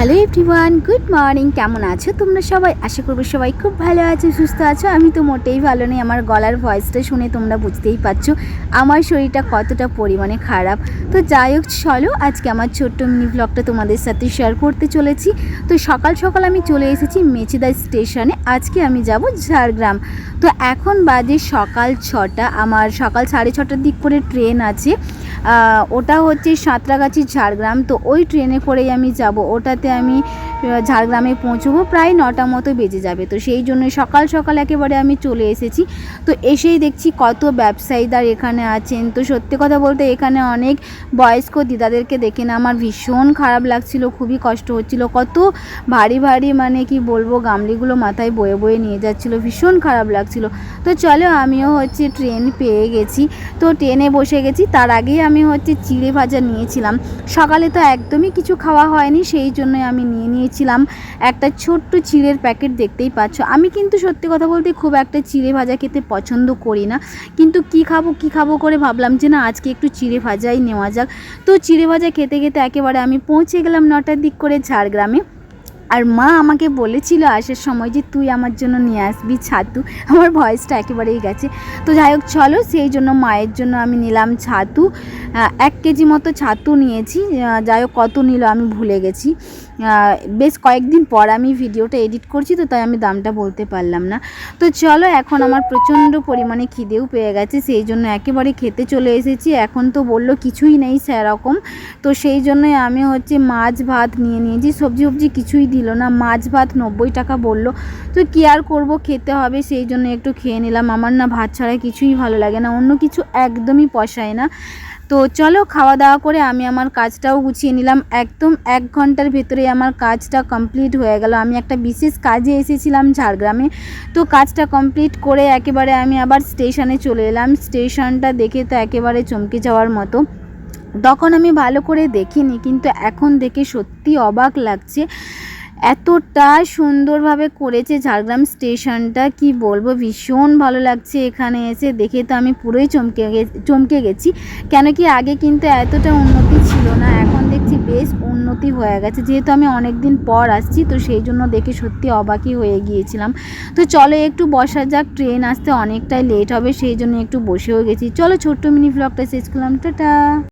Hello everyone, good morning. কেমন আছো তোমরা সবাই? আশা করবো সবাই খুব ভালো আছো, সুস্থ আছো। আমি তো মোটেই ভালো নেই। আমার গলার ভয়েসটা শুনে তোমরা বুঝতেই পারছো আমার শরীরটা কতটা পরিমাণে খারাপ। তো যাই হোক, চলো আজকে আমার ছোট্ট মিনি ব্লগটা তোমাদের সাথে শেয়ার করতে চলেছি। তো সকাল সকাল আমি চলে এসেছি মেচেদা স্টেশনে। আজকে আমি যাব ঝাড়গ্রাম। তো এখন বাজে সকাল 6টা। আমার সকাল 6:30টার দিক করে ট্রেন আছে। ওটা হচ্ছে সাঁতরাগাছি ঝাড়গ্রাম। তো ওই ট্রেনে করেই আমি যাব। ওটাতে আমি ঝাড়গ্রামে পৌঁছবো প্রায় 9টা মতো বেজে যাবে। তো সেই জন্য সকাল সকাল একেবারে আমি চলে এসেছি। তো এসেই দেখছি কত ব্যবসায়ীদার এখানে আছেন। তো সত্যি কথা বলতে এখানে অনেক বয়স্ক দিদাদেরকে দেখে না আমার ভীষণ খারাপ লাগছিল, খুবই কষ্ট হচ্ছিল। কত ভারী ভারী মানে কি বলবো, গামলিগুলো মাথায় বয়ে বয়ে নিয়ে যাচ্ছিলো, ভীষণ খারাপ লাগছিল। তো চলো, আমিও হচ্ছে ট্রেন পেয়ে গেছি। তো ট্রেনে বসে গেছি। তার আগেই আমি হচ্ছে চিড়ে ভাজা নিয়েছিলাম। সকালে তো একদমই কিছু খাওয়া হয়নি, সেই জন্য আমি নিয়েছিলাম একটা ছোট্ট চিড়ের প্যাকেট। দেখতেই পাচ্ছ, আমি কিন্তু সত্যি কথা বলতে খুব একটা চিড়ে ভাজা খেতে পছন্দ করি না, কিন্তু কি খাবো করে ভাবলাম যে না, আজকে একটু চিড়ে ভাজাই নেওয়া যাক। তো চিড়ে ভাজা খেতে খেতে একেবারে আমি পৌঁছে গেলাম 9টার দিক করে ঝাড়গ্রামে। আর মা আমাকে বলেছিল আসার সময় যে তুই আমার জন্য নিয়ে আসবি ছাতু। আমার ভয়েসটা একেবারেই গেছে। তো যাই হোক, চলো, সেই জন্য মায়ের জন্য আমি নিলাম ছাতু। 1 কেজি মতো ছাতু নিয়েছি। যাই হোক, কত নিল আমি ভুলে গেছি। বেশ কয়েকদিন পর আমি ভিডিওটা এডিট করছি, তো তাই আমি দামটা বলতে পারলাম না। তো চলো, এখন আমার প্রচণ্ড পরিমাণে খিদেও পেয়ে গেছে, সেই জন্য একেবারে খেতে চলে এসেছি। এখন তো বললো কিছুই নেই সেরকম। তো সেই জন্যই আমি হচ্ছে মাছ ভাত নিয়েছি। সবজি কিছুই দিল না, মাছ ভাত 90 টাকা বললো। তো কী আর করবো, খেতে হবে, সেই জন্য একটু খেয়ে নিলাম। আমার না ভাত ছাড়া কিছুই ভালো লাগে না, অন্য কিছু একদমই পোষায় না। তো চলো, খাওয়া দাওয়া করে আমি আমার কাজটাও গুছিয়ে নিলাম। একদম 1 ঘন্টার ভেতরে আমার কাজটা কমপ্লিট হয়ে গেল। আমি একটা বিশেষ কাজে এসেছিলাম ঝাড়গ্রামে। তো কাজটা কমপ্লিট করে একেবারে আমি আবার স্টেশনে চলে এলাম। স্টেশনটা দেখে তো একেবারে চমকে যাওয়ার মতো। তখন আমি ভালো করে দেখিনি, কিন্তু এখন দেখে সত্যি অবাক লাগছে। এতটা সুন্দরভাবে করেছে ঝাড়গ্রাম স্টেশনটা, কি বলবো, ভীষণ ভালো লাগছে। এখানে এসে দেখে তো আমি পুরোই চমকে গেছি। কেন কি আগে কিন্তু এতটা উন্নতি ছিল না, এখন দেখছি বেশ উন্নতি হয়ে গেছে। যেহেতু আমি অনেক দিন পর আসছি, তো সেই জন্য দেখে সত্যি অবাকই হয়ে গিয়েছিলাম। তো চলো একটু বসা যাক, ট্রেন আসতে অনেকটাই লেট হবে, সেই জন্য একটু বসেও গেছি। চলো, ছোট্ট মিনি ব্লগটা শেষ করলাম, টাটা।